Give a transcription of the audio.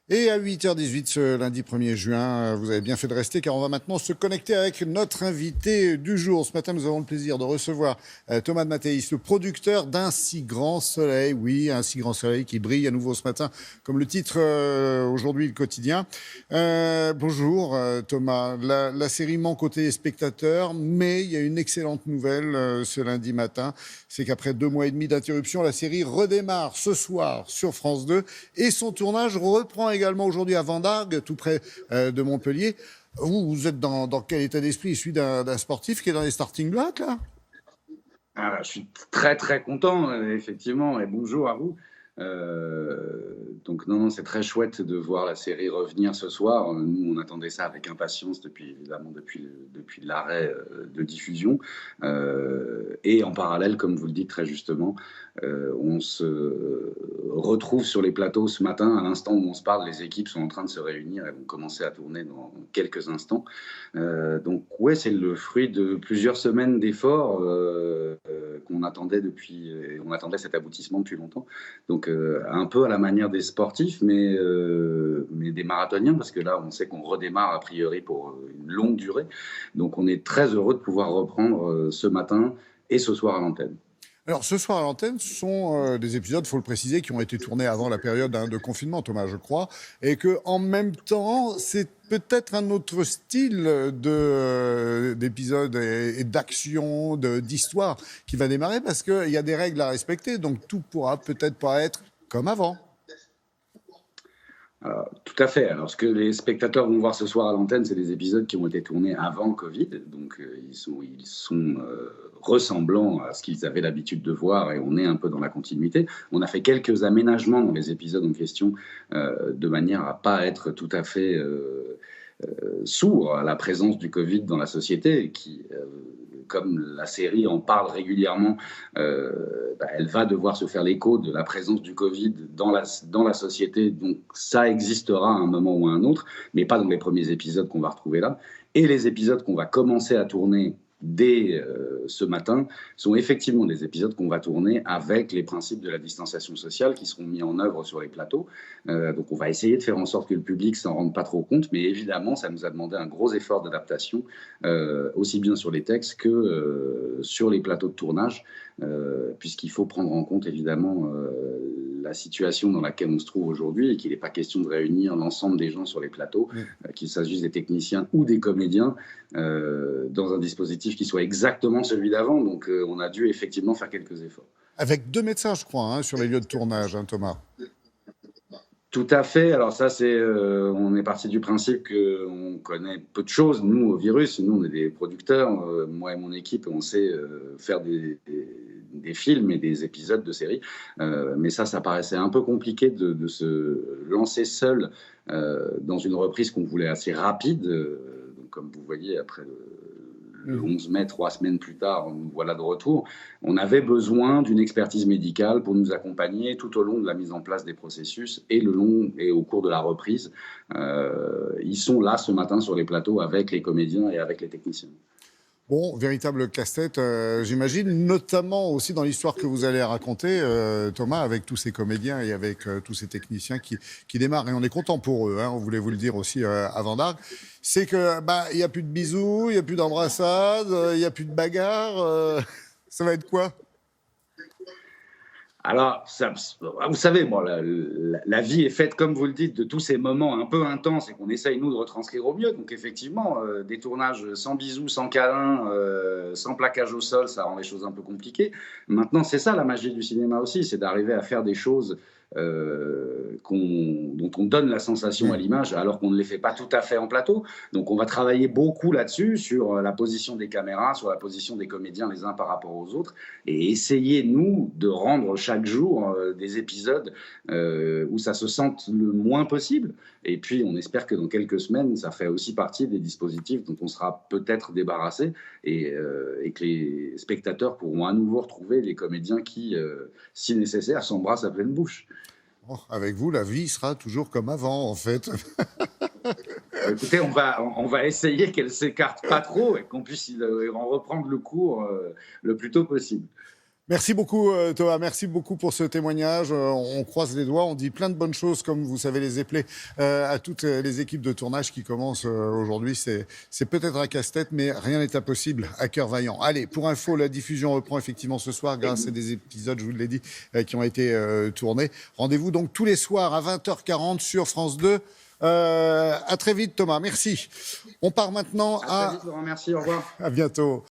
Et à 8h18 ce lundi 1er juin, vous avez bien fait de rester car on va maintenant se connecter avec notre invité du jour. Ce matin, nous avons le plaisir de recevoir Thomas de Mathéis, le producteur d'un si grand soleil. Oui, un si grand soleil qui brille à nouveau ce matin, comme le titre aujourd'hui, le quotidien. Bonjour Thomas. La série manque aux téléspectateurs, mais il y a une excellente nouvelle ce lundi matin. C'est qu'après 2 mois et demi d'interruption, la série redémarre ce soir sur France 2 et son tournage reprend également aujourd'hui à Vendargues, tout près de Montpellier. Vous êtes dans quel état d'esprit? Celui d'un sportif qui est dans les starting blocks, là? Je suis très très content, effectivement, et bonjour à vous. Donc non, c'est très chouette de voir la série revenir ce soir. Nous, on attendait ça avec impatience depuis l'arrêt de diffusion. Et en parallèle, comme vous le dites très justement, on se retrouve sur les plateaux ce matin. À l'instant où on se parle, les équipes sont en train de se réunir et vont commencer à tourner dans quelques instants. Donc ouais, c'est le fruit de plusieurs semaines d'efforts qu'on attendait on attendait cet aboutissement depuis longtemps. Donc un peu à la manière des sportifs, mais des marathoniens, parce que là, on sait qu'on redémarre a priori pour une longue durée. Donc on est très heureux de pouvoir reprendre ce matin et ce soir à l'antenne. Alors, ce soir à l'antenne, ce sont des épisodes, il faut le préciser, qui ont été tournés avant la période de confinement, Thomas, je crois, et qu'en même temps, c'est peut-être un autre style d'épisodes et d'action, d'histoire qui va démarrer, parce qu'il y a des règles à respecter, donc tout pourra peut-être pas être comme avant. Alors, tout à fait. Alors, ce que les spectateurs vont voir ce soir à l'antenne, c'est des épisodes qui ont été tournés avant le Covid. Donc, ils sont ressemblants à ce qu'ils avaient l'habitude de voir et on est un peu dans la continuité. On a fait quelques aménagements dans les épisodes en question de manière à pas être tout à fait sourd à la présence du Covid dans la société qui comme la série en parle régulièrement, elle va devoir se faire l'écho de la présence du Covid dans la société. Donc ça existera à un moment ou à un autre, mais pas dans les premiers épisodes qu'on va retrouver là. Et les épisodes qu'on va commencer à tourner dès ce matin sont effectivement des épisodes qu'on va tourner avec les principes de la distanciation sociale qui seront mis en œuvre sur les plateaux. Donc on va essayer de faire en sorte que le public s'en rende pas trop compte, mais évidemment ça nous a demandé un gros effort d'adaptation, aussi bien sur les textes que sur les plateaux de tournage, puisqu'il faut prendre en compte évidemment la situation dans laquelle on se trouve aujourd'hui et qu'il n'est pas question de réunir l'ensemble des gens sur les plateaux, qu'il s'agisse des techniciens ou des comédiens, dans un dispositif qui soit exactement celui d'avant. Donc on a dû effectivement faire quelques efforts. Avec 2 médecins, je crois, sur les lieux de tournage, Thomas. Tout à fait. Alors ça, on est parti du principe qu'on connaît peu de choses, nous, au virus. Nous, on est des producteurs. Moi et mon équipe, on sait faire des films et des épisodes de séries. Mais ça paraissait un peu compliqué de se lancer seul dans une reprise qu'on voulait assez rapide. Donc, comme vous voyez, après le 11 mai, 3 semaines plus tard, nous voilà de retour. On avait besoin d'une expertise médicale pour nous accompagner tout au long de la mise en place des processus et au cours de la reprise. Ils sont là ce matin sur les plateaux avec les comédiens et avec les techniciens. Bon, véritable casse-tête, j'imagine, notamment aussi dans l'histoire que vous allez raconter, Thomas, avec tous ces comédiens et avec tous ces techniciens qui démarrent. Et on est content pour eux, on voulait vous le dire aussi avant d'Arc. C'est que il y a plus de bisous, il y a plus d'embrassades, il y a plus de bagarres. Ça va être quoi? Alors, vous savez, bon, la vie est faite, comme vous le dites, de tous ces moments un peu intenses et qu'on essaye, nous, de retranscrire au mieux. Donc, effectivement, des tournages sans bisous, sans câlins, sans plaquage au sol, ça rend les choses un peu compliquées. Maintenant, c'est ça la magie du cinéma aussi, c'est d'arriver à faire des choses dont on donne la sensation à l'image alors qu'on ne les fait pas tout à fait en plateau. Donc on va travailler beaucoup là-dessus, sur la position des caméras, sur la position des comédiens les uns par rapport aux autres, et essayer, nous, de rendre chaque jour des épisodes où ça se sente le moins possible. Et puis on espère que dans quelques semaines, ça fait aussi partie des dispositifs dont on sera peut-être débarrassé et que les spectateurs pourront à nouveau retrouver les comédiens qui, si nécessaire, s'embrassent à pleine bouche. Oh, avec vous, la vie sera toujours comme avant, en fait. Écoutez, on va essayer qu'elle s'écarte pas trop et qu'on puisse en reprendre le cours le plus tôt possible. Merci beaucoup Thomas, merci beaucoup pour ce témoignage. On croise les doigts, on dit plein de bonnes choses, comme vous savez les épeler, à toutes les équipes de tournage qui commencent aujourd'hui. C'est peut-être un casse-tête, mais rien n'est impossible à cœur vaillant. Allez, pour info, la diffusion reprend effectivement ce soir grâce à des épisodes, je vous l'ai dit, qui ont été tournés. Rendez-vous donc tous les soirs à 20h40 sur France 2. À très vite Thomas, merci. On part maintenant à... très vite, Laurent, merci, au revoir. À bientôt.